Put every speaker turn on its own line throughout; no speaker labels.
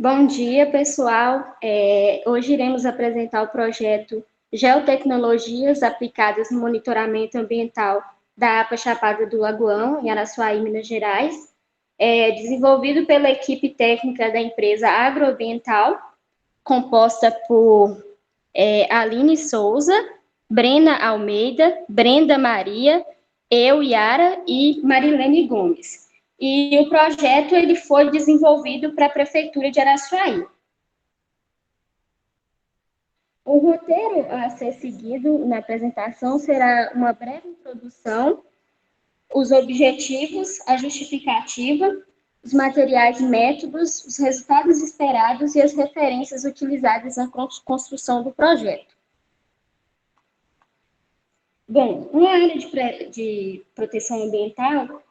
Bom dia, pessoal. Hoje iremos apresentar o projeto Geotecnologias aplicadas no monitoramento ambiental da APA Chapada do Lagoão, em Araçuaí, Minas Gerais, desenvolvido pela equipe técnica da empresa agroambiental, composta por Aline Souza, Brena Almeida, Brenda Maria, eu, Yara e Marilene Gomes. E o projeto ele foi desenvolvido para a Prefeitura de Araçuaí. O roteiro a ser seguido na apresentação será uma breve introdução, os objetivos, a justificativa, os materiais e métodos, os resultados esperados e as referências utilizadas na construção do projeto. Bom, uma área de proteção ambiental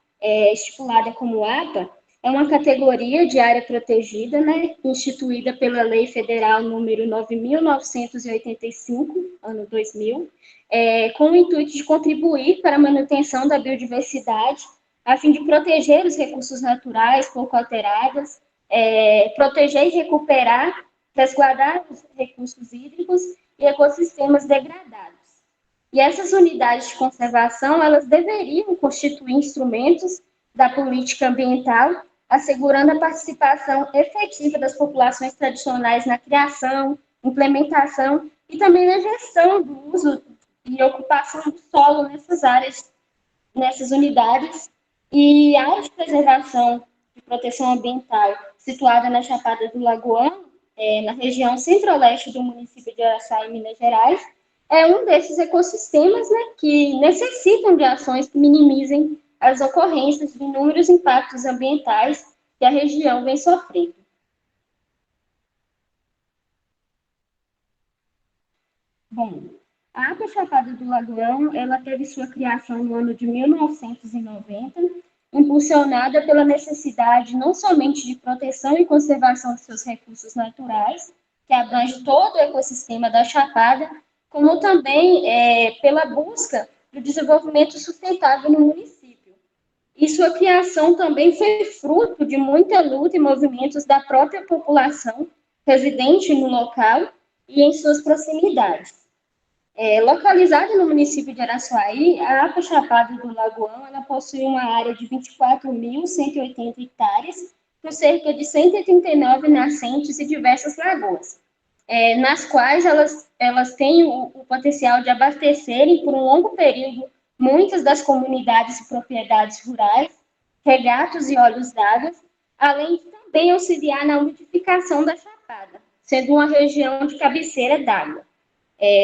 estipulada como APA é uma categoria de área protegida, né, instituída pela Lei Federal número 9.985, ano 2000, com o intuito de contribuir para a manutenção da biodiversidade, a fim de proteger os recursos naturais pouco alterados, proteger e recuperar, resguardar os recursos hídricos e ecossistemas degradados. E essas unidades de conservação, elas deveriam constituir instrumentos da política ambiental, assegurando a participação efetiva das populações tradicionais na criação, implementação e também na gestão do uso e ocupação do solo nessas áreas, nessas unidades. E a área de preservação e proteção ambiental, situada na Chapada do Lagoão, na região centro-leste do município de Araçuaí, Minas Gerais, é um desses ecossistemas, né, que necessitam de ações que minimizem as ocorrências de inúmeros impactos ambientais que a região vem sofrendo. Bom, a APA Chapada do Lagoão, ela teve sua criação no ano de 1990, impulsionada pela necessidade não somente de proteção e conservação de seus recursos naturais, que abrange todo o ecossistema da Chapada, como também pela busca do desenvolvimento sustentável no município. E sua criação também foi fruto de muita luta e movimentos da própria população residente no local e em suas proximidades. Localizada no município de Araçuaí, a APA Chapada do Lagoão ela possui uma área de 24.180 hectares, com cerca de 139 nascentes e diversas lagoas, nas quais elas têm o potencial de abastecerem por um longo período muitas das comunidades e propriedades rurais, regatos e olhos d'água, além de também auxiliar na umidificação da Chapada, sendo uma região de cabeceira d'água.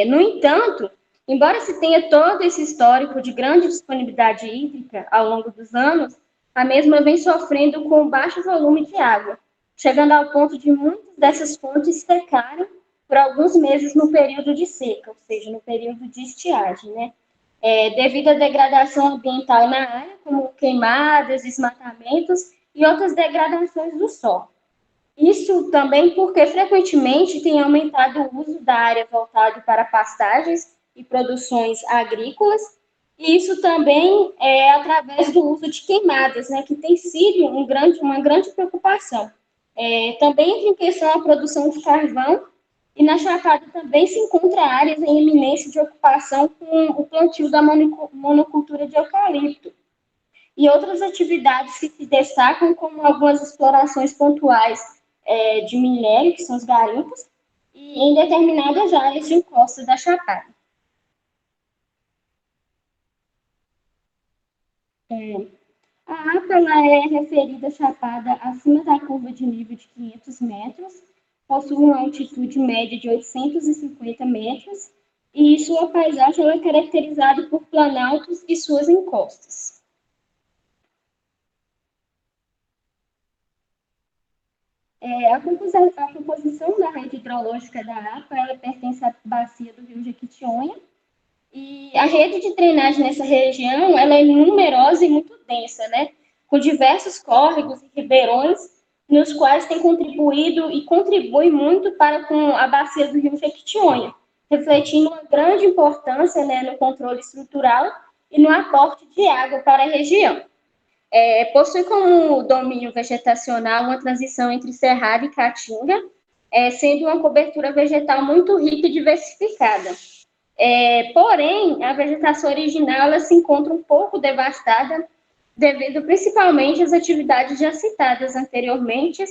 No entanto, embora se tenha todo esse histórico de grande disponibilidade hídrica ao longo dos anos, a mesma vem sofrendo com baixo volume de água, chegando ao ponto de muitas dessas fontes secarem por alguns meses no período de seca, ou seja, no período de estiagem, né? Devido à degradação ambiental na área, como queimadas, desmatamentos e outras degradações do solo. Isso também porque frequentemente tem aumentado o uso da área voltado para pastagens e produções agrícolas, e isso também é através do uso de queimadas, né, que tem sido uma grande preocupação. Também entra em questão a produção de carvão, e na Chapada também se encontra áreas em iminência de ocupação com o plantio da monocultura de eucalipto e outras atividades que se destacam, como algumas explorações pontuais de minério, que são os garimpos, e em determinadas áreas de encosta da Chapada. A APA ela é referida à Chapada acima da curva de nível de 500 metros, possui uma altitude média de 850 metros, e sua paisagem é caracterizada por planaltos e suas encostas. A composição da rede hidrológica da APA ela pertence à bacia do rio Jequitinhonha, e a rede de drenagem nessa região ela é numerosa e muito densa, né? Com diversos córregos e ribeirões, nos quais tem contribuído e contribui muito para com a bacia do rio Jequitinhonha, refletindo uma grande importância, né, no controle estrutural e no aporte de água para a região. Possui como domínio vegetacional uma transição entre cerrado e caatinga, sendo uma cobertura vegetal muito rica e diversificada. Porém, a vegetação original ela se encontra um pouco devastada, devido principalmente às atividades já citadas anteriormente,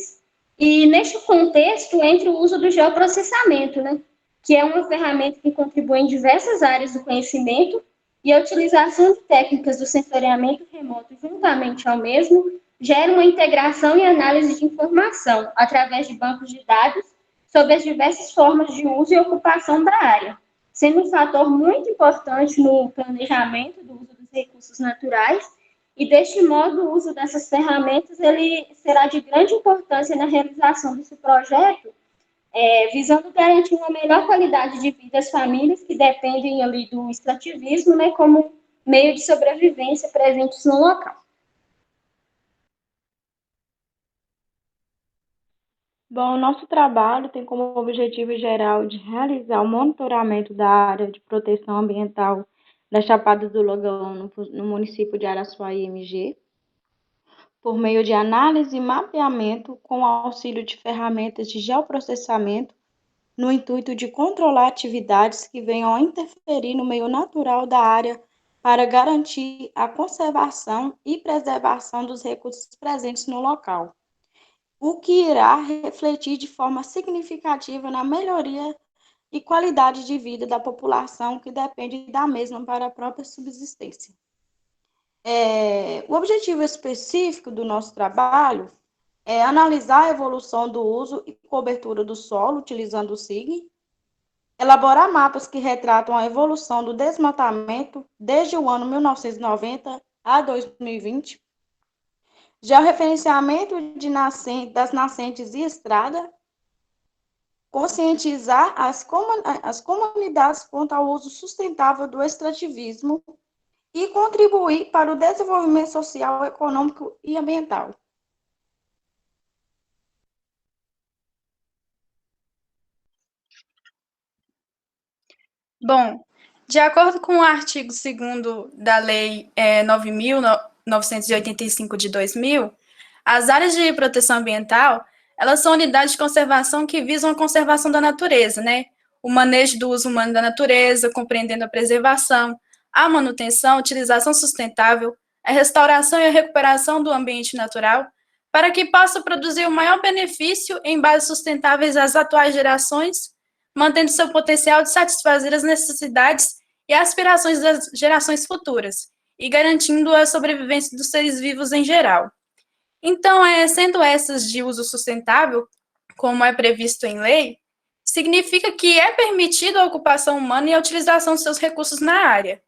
e neste contexto entra o uso do geoprocessamento, né, que é uma ferramenta que contribui em diversas áreas do conhecimento, e a utilização de técnicas do sensoriamento remoto juntamente ao mesmo gera uma integração e análise de informação através de bancos de dados sobre as diversas formas de uso e ocupação da área, sendo um fator muito importante no planejamento do uso dos recursos naturais, e deste modo o uso dessas ferramentas ele será de grande importância na realização desse projeto, visando garantir uma melhor qualidade de vida às famílias que dependem ali do extrativismo, né, como meio de sobrevivência presentes no local.
Bom, o nosso trabalho tem como objetivo geral de realizar o monitoramento da área de proteção ambiental da Chapada do Lagão, no município de Araçuaí, MG, por meio de análise e mapeamento com auxílio de ferramentas de geoprocessamento, no intuito de controlar atividades que venham a interferir no meio natural da área para garantir a conservação e preservação dos recursos presentes no local, o que irá refletir de forma significativa na melhoria e qualidade de vida da população que depende da mesma para a própria subsistência. O objetivo específico do nosso trabalho é analisar a evolução do uso e cobertura do solo utilizando o SIG, elaborar mapas que retratam a evolução do desmatamento desde o ano 1990 a 2020, georreferenciamento das nascentes e estrada, conscientizar as comunidades quanto ao uso sustentável do extrativismo e contribuir para o desenvolvimento social, econômico e ambiental.
Bom, de acordo com o artigo 2º da Lei 9.985 de 2000, as áreas de proteção ambiental, elas são unidades de conservação que visam a conservação da natureza, né? O manejo do uso humano da natureza, compreendendo a preservação, a manutenção, a utilização sustentável, a restauração e a recuperação do ambiente natural, para que possa produzir o maior benefício em bases sustentáveis às atuais gerações, mantendo seu potencial de satisfazer as necessidades e aspirações das gerações futuras, e garantindo a sobrevivência dos seres vivos em geral. Então, sendo essas de uso sustentável, como é previsto em lei, significa que é permitida a ocupação humana e a utilização de seus recursos na área.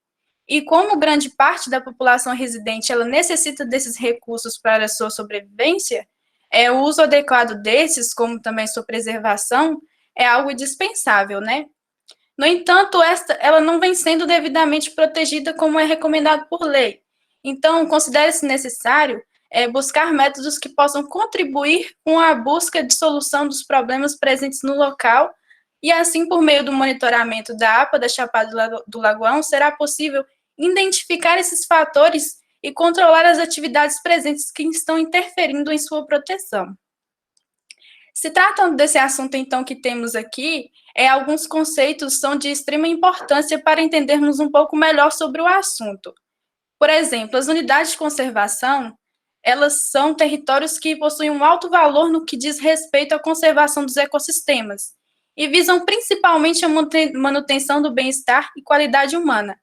E como grande parte da população residente ela necessita desses recursos para a sua sobrevivência, o uso adequado desses, como também sua preservação, é algo indispensável, né? No entanto, ela não vem sendo devidamente protegida como é recomendado por lei. Então, considera-se necessário buscar métodos que possam contribuir com a busca de solução dos problemas presentes no local, e assim, por meio do monitoramento da APA da Chapada do Lagoão, será possível identificar esses fatores e controlar as atividades presentes que estão interferindo em sua proteção. Se tratando desse assunto, então, que temos aqui, alguns conceitos são de extrema importância para entendermos um pouco melhor sobre o assunto. Por exemplo, as unidades de conservação, elas são territórios que possuem um alto valor no que diz respeito à conservação dos ecossistemas e visam principalmente a manutenção do bem-estar e qualidade humana.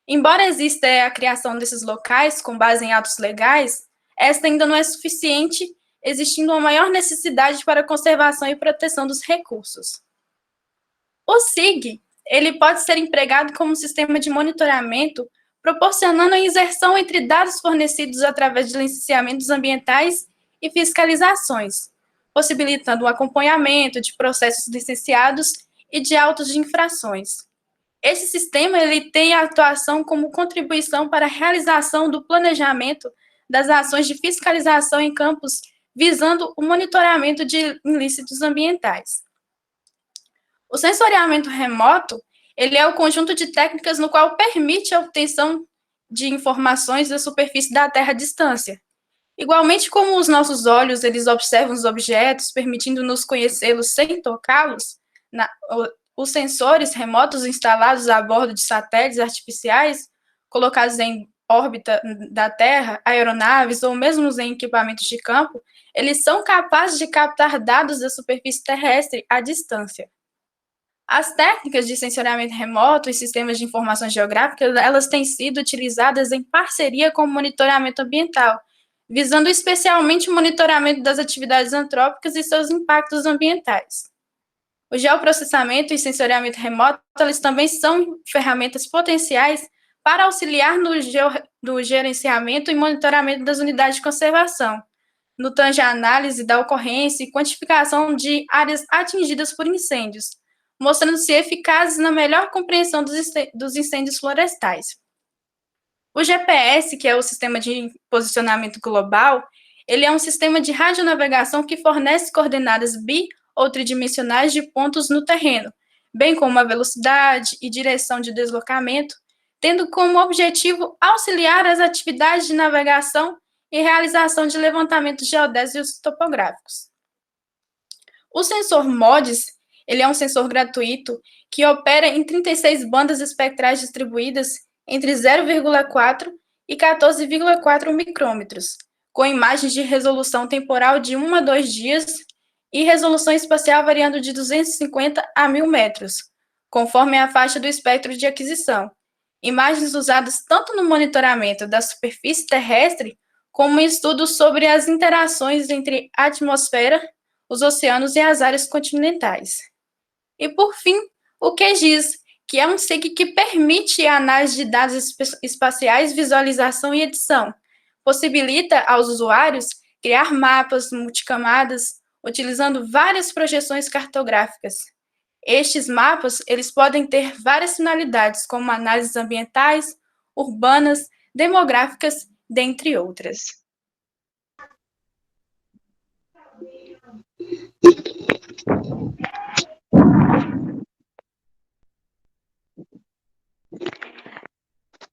Embora exista a criação desses locais com base em atos legais, esta ainda não é suficiente, existindo uma maior necessidade para a conservação e proteção dos recursos. O SIG, ele pode ser empregado como um sistema de monitoramento, proporcionando a inserção entre dados fornecidos através de licenciamentos ambientais e fiscalizações, possibilitando o acompanhamento de processos licenciados e de autos de infrações. Esse sistema ele tem a atuação como contribuição para a realização do planejamento das ações de fiscalização em campos, visando o monitoramento de ilícitos ambientais. O sensoriamento remoto, ele é o conjunto de técnicas no qual permite a obtenção de informações da superfície da Terra à distância, Igualmente como os nossos olhos, eles observam os objetos, permitindo-nos conhecê-los sem tocá-los, os sensores remotos instalados a bordo de satélites artificiais, colocados em órbita da Terra, aeronaves ou mesmo em equipamentos de campo, eles são capazes de captar dados da superfície terrestre à distância. As técnicas de sensoriamento remoto e sistemas de informação geográfica, elas têm sido utilizadas em parceria com o monitoramento ambiental, visando especialmente o monitoramento das atividades antrópicas e seus impactos ambientais. O geoprocessamento e sensoriamento remoto, eles também são ferramentas potenciais para auxiliar no gerenciamento e monitoramento das unidades de conservação, no tange à análise da ocorrência e quantificação de áreas atingidas por incêndios, mostrando-se eficazes na melhor compreensão dos incêndios florestais. O GPS, que é o Sistema de Posicionamento Global, ele é um sistema de radionavegação que fornece coordenadas ou tridimensionais de pontos no terreno, bem como a velocidade e direção de deslocamento, tendo como objetivo auxiliar as atividades de navegação e realização de levantamentos geodésicos topográficos. O sensor MODIS, ele é um sensor gratuito que opera em 36 bandas espectrais distribuídas entre 0,4 e 14,4 micrômetros, com imagens de resolução temporal de 1 a 2 dias e resolução espacial variando de 250 a 1.000 metros, conforme a faixa do espectro de aquisição. Imagens usadas tanto no monitoramento da superfície terrestre, como em estudos sobre as interações entre a atmosfera, os oceanos e as áreas continentais. E, por fim, o QGIS, que é um SIG que permite a análise de dados espaciais, visualização e edição. Possibilita aos usuários criar mapas multicamadas, utilizando várias projeções cartográficas. Estes mapas, eles podem ter várias finalidades, como análises ambientais, urbanas, demográficas, dentre outras.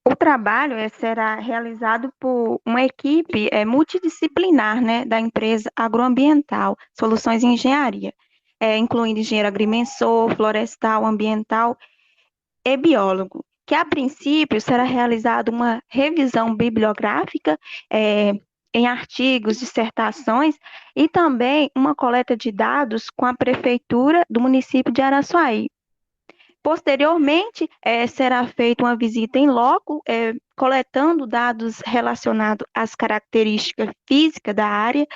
O trabalho será realizado por uma equipe multidisciplinar, né, da empresa agroambiental, Soluções em Engenharia, incluindo engenheiro agrimensor, florestal, ambiental e biólogo, que a princípio será realizada uma revisão bibliográfica em artigos, dissertações e também uma coleta de dados com a prefeitura do município de Araçuaí. Posteriormente, será feita uma visita em loco, coletando dados relacionados às características físicas da área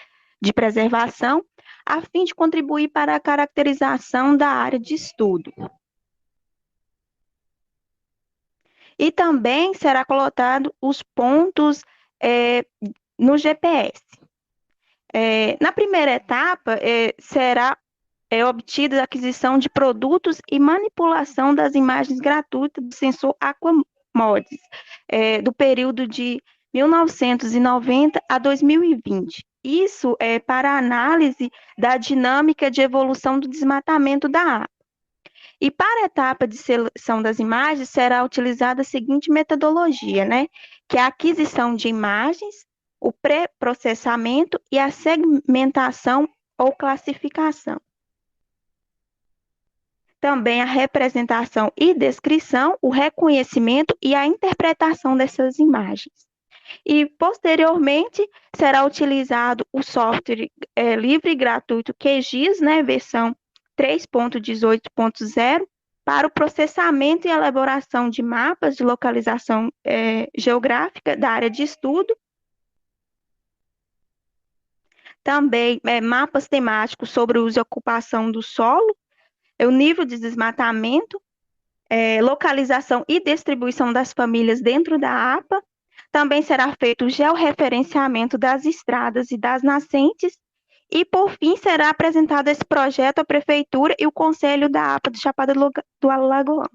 de preservação, a fim de contribuir para a caracterização da área de estudo. E também será colocado os pontos no GPS. Na primeira etapa, será obtida a aquisição de produtos e manipulação das imagens gratuitas do sensor Aquamods, do período de 1990 a 2020. Isso é para análise da dinâmica de evolução do desmatamento da área. E para a etapa de seleção das imagens, será utilizada a seguinte metodologia, né? Que é a aquisição de imagens, o pré-processamento e a segmentação ou classificação. Também a representação e descrição, o reconhecimento e a interpretação dessas imagens. E, posteriormente, será utilizado o software livre e gratuito QGIS, né, versão 3.18.0, para o processamento e elaboração de mapas de localização geográfica da área de estudo. Também mapas temáticos sobre o uso e ocupação do solo, o nível de desmatamento, localização e distribuição das famílias dentro da APA. Também será feito o georreferenciamento das estradas e das nascentes. E, por fim, será apresentado esse projeto à Prefeitura e o Conselho da APA de Chapada do Alagoão.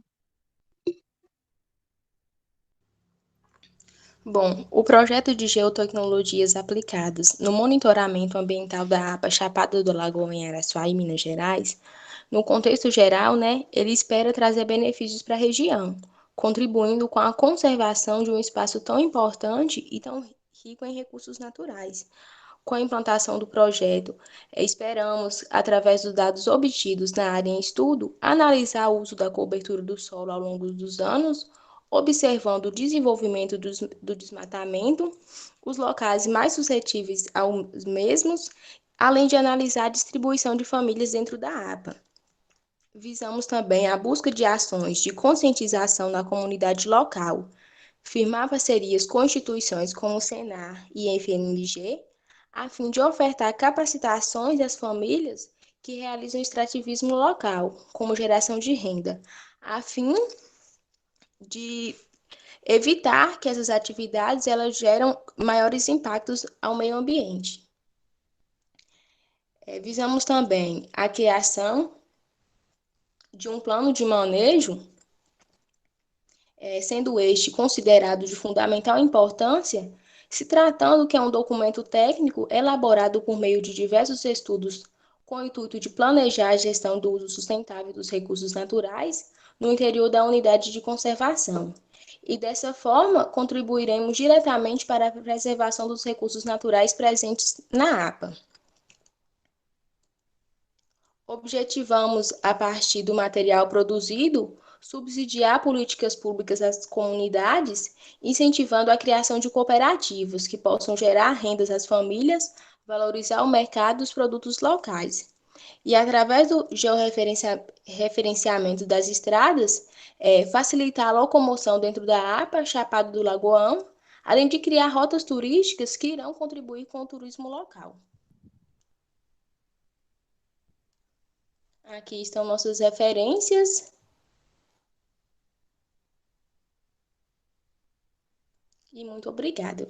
Bom, o projeto de geotecnologias aplicadas no monitoramento ambiental da APA Chapada do Alagoão em Araçuaí, Minas Gerais, no contexto geral, né, ele espera trazer benefícios para a região, contribuindo com a conservação de um espaço tão importante e tão rico em recursos naturais. Com a implantação do projeto, esperamos, através dos dados obtidos na área em estudo, analisar o uso da cobertura do solo ao longo dos anos, observando o desenvolvimento do desmatamento, os locais mais suscetíveis aos mesmos, além de analisar a distribuição de famílias dentro da APA. Visamos também a busca de ações de conscientização na comunidade local, firmar parcerias com instituições como o Senar e a FNG, a fim de ofertar capacitações às famílias que realizam extrativismo local, como geração de renda, a fim de evitar que essas atividades elas geram maiores impactos ao meio ambiente. Visamos também a criação de um plano de manejo, sendo este considerado de fundamental importância, se tratando que é um documento técnico elaborado por meio de diversos estudos com o intuito de planejar a gestão do uso sustentável dos recursos naturais no interior da unidade de conservação. E dessa forma, contribuiremos diretamente para a preservação dos recursos naturais presentes na APA. Objetivamos, a partir do material produzido, subsidiar políticas públicas às comunidades, incentivando a criação de cooperativas que possam gerar rendas às famílias, valorizar o mercado dos produtos locais. E através do georreferenciamento das estradas, facilitar a locomoção dentro da APA, Chapada do Lagoão, além de criar rotas turísticas que irão contribuir com o turismo local. Aqui estão nossas referências. E muito obrigada.